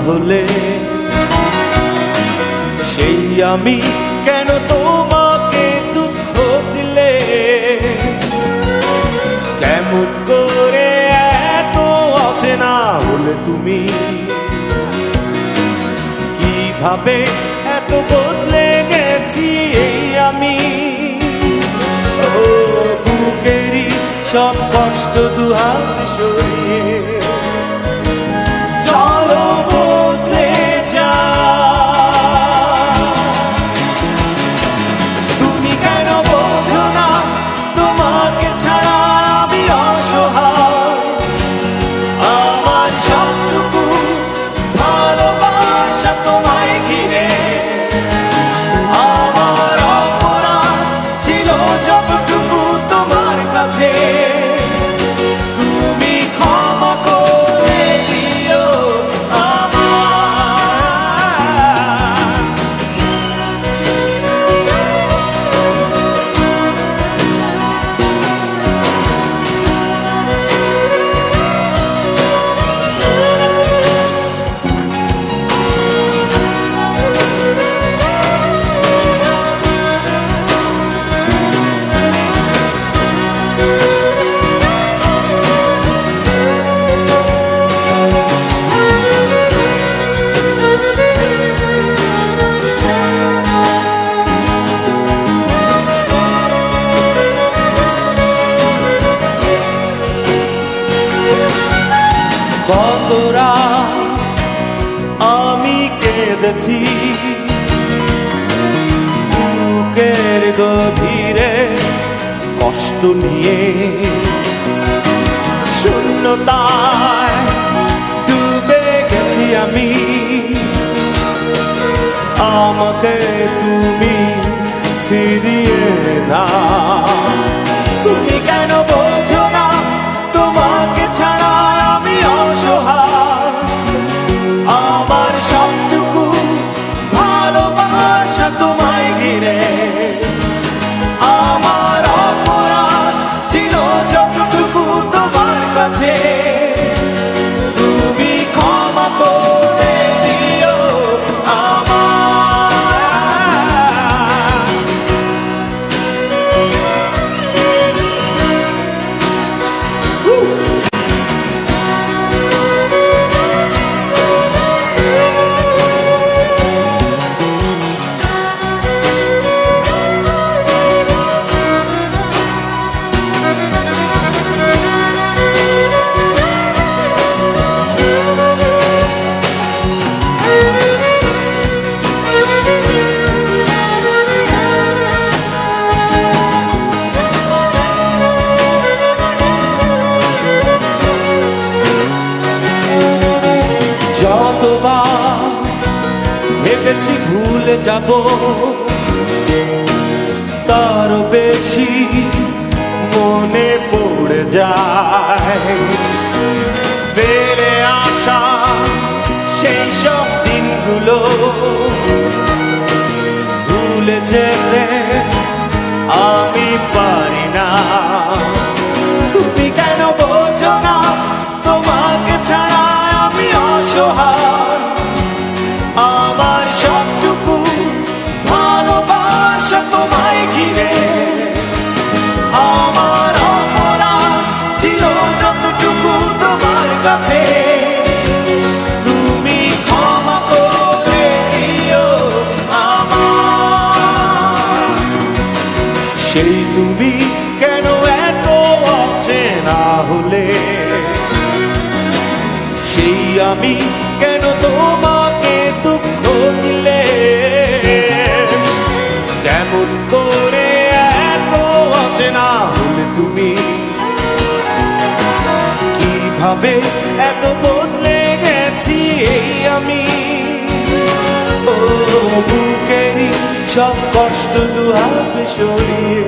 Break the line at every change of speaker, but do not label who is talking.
হলে সেই আমি কেন তোমাকে দুঃখ দিলে? কেমন করে এত অচেনা হলে তুমি? কিভাবে এত বদলে গেছি এই আমি? বুকেরই সব কষ্ট দুহাত সরিয়ে চলো বদলে যা। তুমি কেন বোঝো না তোমাকে ছাড়া আমি অসহায়? আমার সবটুকু ভালোবাসা তোমায় ঘিরে, আমার অপরাধ ছিল যতটুকু তোমার কাছে। তুমি ক্ষমা করে দিও আমায়। কত রাত আমি কেঁদেছি বুকের গভীরে কষ্ট নিয়ে, শূন্যতায় ডুবে গেছি আমি। আমাকে তুমি ফিরিয়ে না। তুমি কেন বোঝো না তোমাকে ছাড়া আমি অসহায়? আমার সবটুকু ভালোবাসা তোমায় ঘিরে, আমার অপরাধ ছিল যতটুকু তোমার কাছে। তুমি ক্ষমা করে দিও আমায়। যতবার ভেবেছি ভুলে যাব, তারও বেশি মনে পড়ে যায়। ফেলে আসা সেই সব দিনগুলো ভুলে যেতে আমি পারি না। তুমি কেন বোঝো না তোমাকে ছাড়া আমি অসহায়? আমার সবটুকু ভালোবাসা তোমায় ঘিরে, আমার অপরাধ ছিল যতটুকু তোমার কাছে। তুমি ক্ষমা করে দিও আমায়। সেই তুমি কেন এত অচেনা হলে? সেই আমি কেন তোমাকে দুঃখ দিলে? কেমন করে এত অচেনা হলে তুমি? কিভাবে এত বদলে গেছি এই আমি? ও বুকেরই সব কষ্ট দুহাত সরিয়ে